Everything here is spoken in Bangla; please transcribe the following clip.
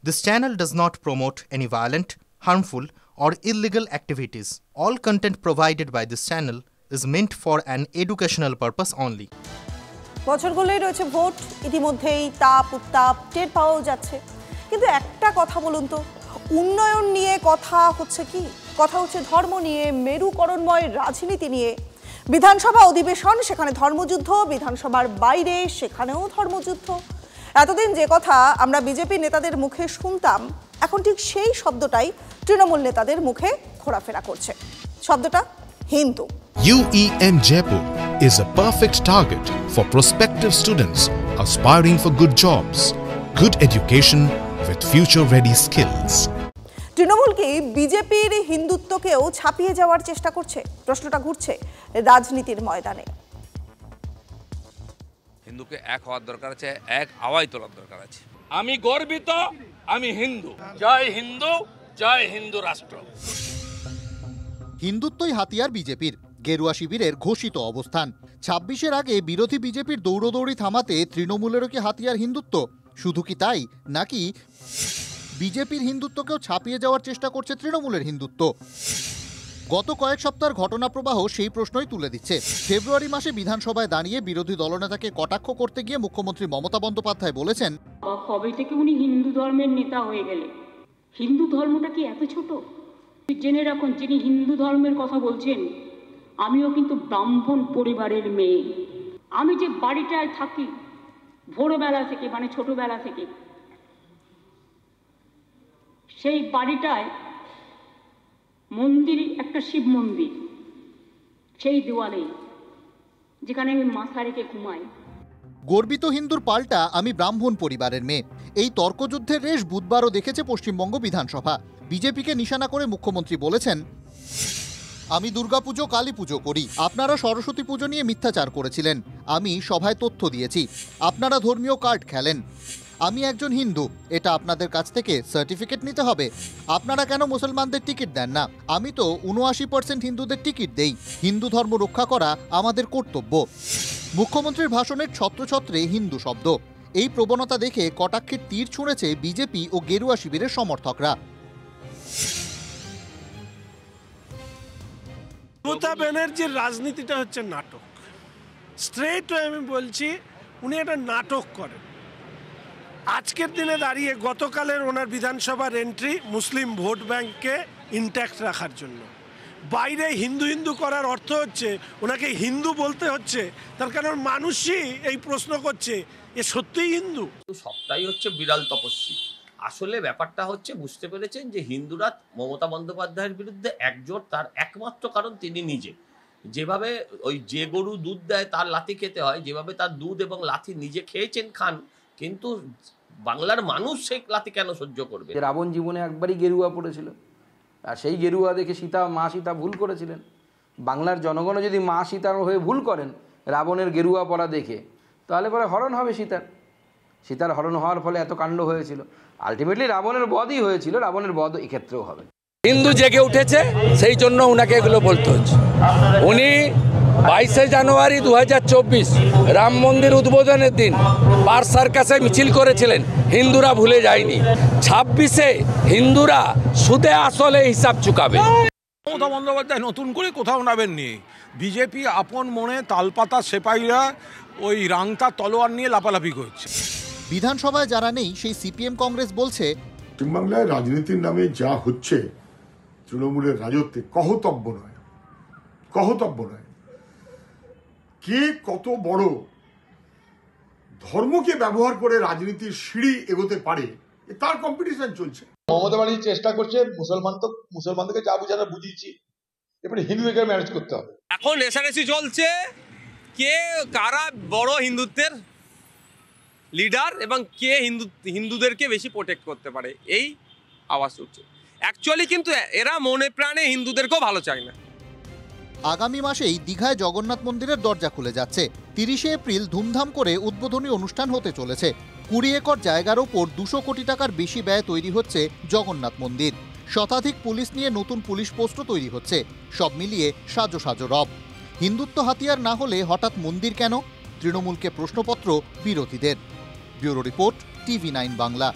This channel does not promote any violent, harmful, or illegal activities. All content provided by this channel is meant for an educational purpose only. বছর গলেই রয়েছে ভোট, ইতিমধ্যেই তাপ উত্তাপ টের পাওয়া যাচ্ছে, কিন্তু একটা কথা বলুন তো, উন্নয়ন নিয়ে কথা হচ্ছে কি? কথা হচ্ছে ধর্ম নিয়ে, মেরুকরণময় রাজনীতি নিয়ে। বিধানসভা অধিবেশন, সেখানে ধর্মযুদ্ধ, বিধানসভার বাইরে সেখানেও ধর্মযুদ্ধ। এতদিন যে কথা আমরা বিজেপি নেতাদের মুখে শুনতাম, এখন ঠিক সেই শব্দটাই তৃণমূল নেতাদের মুখে ঘোরাফেরা করছে। শব্দটা Hindu. UEM Jaipur is a perfect target for prospective students aspiring for good jobs, good education with future-ready skills. Trinamool কি বিজেপির হিন্দুত্বকেও ছাপিয়ে যাওয়ার চেষ্টা করছে? প্রশ্নটা ঘুরছে রাজনীতির ময়দানে। হিন্দুকে এক হওয়ার দরকার আছে, এক আওয়াজ তোলার দরকার আছে। আমি গর্বিত, আমি হিন্দু। জয় হিন্দু, জয় হিন্দু রাষ্ট্র। হিন্দুত্বই হাতিয়ার বিজেপির, গেরুয়া শিবিরের ঘোষিত অবস্থান। ২৬-এর আগে বিরোধী বিজেপির দৌড়দৌড়ি থামাতে তৃণমূলেরও কি হাতিয়ার হিন্দুত্ব? শুধু কি তাই, নাকি বিজেপির হিন্দুত্বকেও ছাপিয়ে যাওয়ার চেষ্টা করছে তৃণমূলের হিন্দুত্ব? গত কয়েক সপ্তাহের ঘটনা প্রবাহ সেই প্রশ্নই তুলে দিচ্ছে। ফেব্রুয়ারি মাসে বিধানসভায় দাঁড়িয়ে বিরোধী দলনেতাকে কটাক্ষ করতে গিয়ে মুখ্যমন্ত্রী মমতা বন্দ্যোপাধ্যায় বলেছেন, কবে থেকে উনি হিন্দু ধর্মের নেতা হয়ে গেলে? হিন্দু ধর্মটা কি এত ছোট? জেনে রাখুন, যিনি হিন্দু ধর্মের কথা বলছেন, আমিও কিন্তু ব্রাহ্মণ পরিবারের মেয়ে। আমি যে বাড়িটায় থাকি ভোরবেলা থেকে, মানে ছোটবেলা থেকে, সেই বাড়িটায় মন্দির, একটা শিব মন্দির, সেই দেওয়ালে যেখানে আমি মাথা রেখে ঘুমাই। গর্বিত হিন্দুর পাল্টা আমি ব্রাহ্মণ পরিবারের মেয়ে। এই তর্কযুদ্ধের রেশ বুধবারও দেখেছে পশ্চিমবঙ্গ বিধানসভা। বিজেপিকে নিশানা করে মুখ্যমন্ত্রী বলেছেন, আমি দুর্গাপুজো, কালী পুজো করি, আপনারা সরস্বতী পুজো নিয়ে মিথ্যাচার করেছিলেন, আমি সভায় তথ্য দিয়েছি, আপনারা ধর্মীয় কার্ড খেলেন, আমি একজন হিন্দু, এটা আপনাদের কাছ থেকে সার্টিফিকেট নিতে হবে। আপনারা কেন মুসলমানদের টিকিট দেন না? আমি তো ৭৯% হিন্দুদের টিকিট দেই। হিন্দু ধর্ম রক্ষা করা আমাদের কর্তব্য। মুখ্যমন্ত্রীর ভাষণের ছত্রছত্রে হিন্দু শব্দ। এই প্রবণতা দেখে কটাক্ষের তীর ছুঁড়েছে বিজেপি ও গেরুয়া শিবিরের সমর্থকরা। মমতা ব্যানার্জির রাজনীতিটা হচ্ছে নাটক। স্ট্রেট আমি বলছি, উনি একটা নাটক করেন। আজকের দিনে দাঁড়িয়ে গতকালের ওনার বিধানসভার এন্ট্রি মুসলিম ভোট ব্যাংককে ইনট্যাক্ট রাখার জন্য। বাইরে হিন্দু হিন্দু করার অর্থ হচ্ছে ওনাকে হিন্দু বলতে হচ্ছে, তার কারণ মানুষই এই প্রশ্ন করছে, এ সত্যিই হিন্দু? সবটাই হচ্ছে বিড়াল তপস্বী। আসলে ব্যাপারটা হচ্ছে, বুঝতে পেরেছেন যে হিন্দুরা মমতা বন্দ্যোপাধ্যায়ের বিরুদ্ধে একজোট, তার একমাত্র কারণ তিনি নিজে। যেভাবে ওই যে গরু দুধ দেয় তার লাথি খেতে হয়, যেভাবে তার দুধ এবং লাথি নিজে খেয়েছেন, খান, কিন্তু বাংলার মানুষ সেই লাথি কেন সহ্য করবে? রাবণ জীবনে একবারই গেরুয়া পড়েছিল, আর সেই গেরুয়া দেখে মা সীতা ভুল করেছিলেন। বাংলার জনগণও যদি মা সীতার হয়ে ভুল করেন রাবণের গেরুয়া পড়া দেখে, তাহলে পরে হরণ হবে সীতার হরণ হওয়ার ফলে এত কাণ্ড হয়েছিল। আলটিমেটলি রাবণের বধই হয়েছিল, রাবণের বধ এক্ষেত্রেও হবে। হিন্দু জেগে উঠেছে, সেই জন্য উনাকে এগুলো বলতে হচ্ছে। উনি 22শে জানুয়ারি 2024 রাম মন্দির উদ্বোধনের দিন পার্ক সার্কাসে মিছিল করেছিলেন, হিন্দুরা ভুলে যায়নি। 26শে হিন্দুরা সুদে আসলে হিসাব চুকাবে। মমতা বন্দ্যোপাধ্যায় নতুন করে কোথাও নামেননি। বিজেপি আপন মনে তালপাতা সেপাইরা ওই রাংতা তলোয়ার নিয়ে লাপালাপি করছে। বিধানসভায় যারা নেই সেই সিপিএম কংগ্রেস বলছে, পশ্চিমবাংলায় রাজনীতির নামে যা হচ্ছে তৃণমূলের রাজত্বে কহতব্য নয়, কহতব্য নয়। কে কত বড় ধর্মকে ব্যবহার করে রাজনীতির সিঁড়ি এগোতে পারে, তার কম্পিটিশন চলছে। মমতা ব্যানার্জি চেষ্টা করছে, মুসলমানদেরকে যা বুঝানো বুঝিয়েছি, এবারে হিন্দুদেরকে ম্যানেজ করতে হবে। এখন রেসারেসি চলছে, কে কারা বড় হিন্দুত্বের লিডার এবং কে হিন্দুদেরকে বেশি প্রোটেক্ট করতে পারে, এই আওয়াজ উঠছে। অ্যাকচুয়ালি কিন্তু এরা মনে প্রাণে হিন্দুদেরকেও ভালো চায় না। আগামী মাসেই দীঘায় জগন্নাথ মন্দিরের দরজা খুলে যাচ্ছে। 30শে এপ্রিল ধুমধাম করে উদ্বোধনী অনুষ্ঠান হতে চলেছে। 20 একর জায়গার ওপর 200 কোটি টাকার বেশি ব্যয়ে তৈরি হচ্ছে জগন্নাথ মন্দির। শতাধিক পুলিশ নিয়ে নতুন পুলিশ পোস্টও তৈরি হচ্ছে। সব মিলিয়ে সাজো সাজো রব। হিন্দুত্ব হাতিয়ার না হলে হঠাৎ মন্দির কেন? তৃণমূলকে প্রশ্নপত্র বিরোধীদের। Bureau report, TV9 Bangla.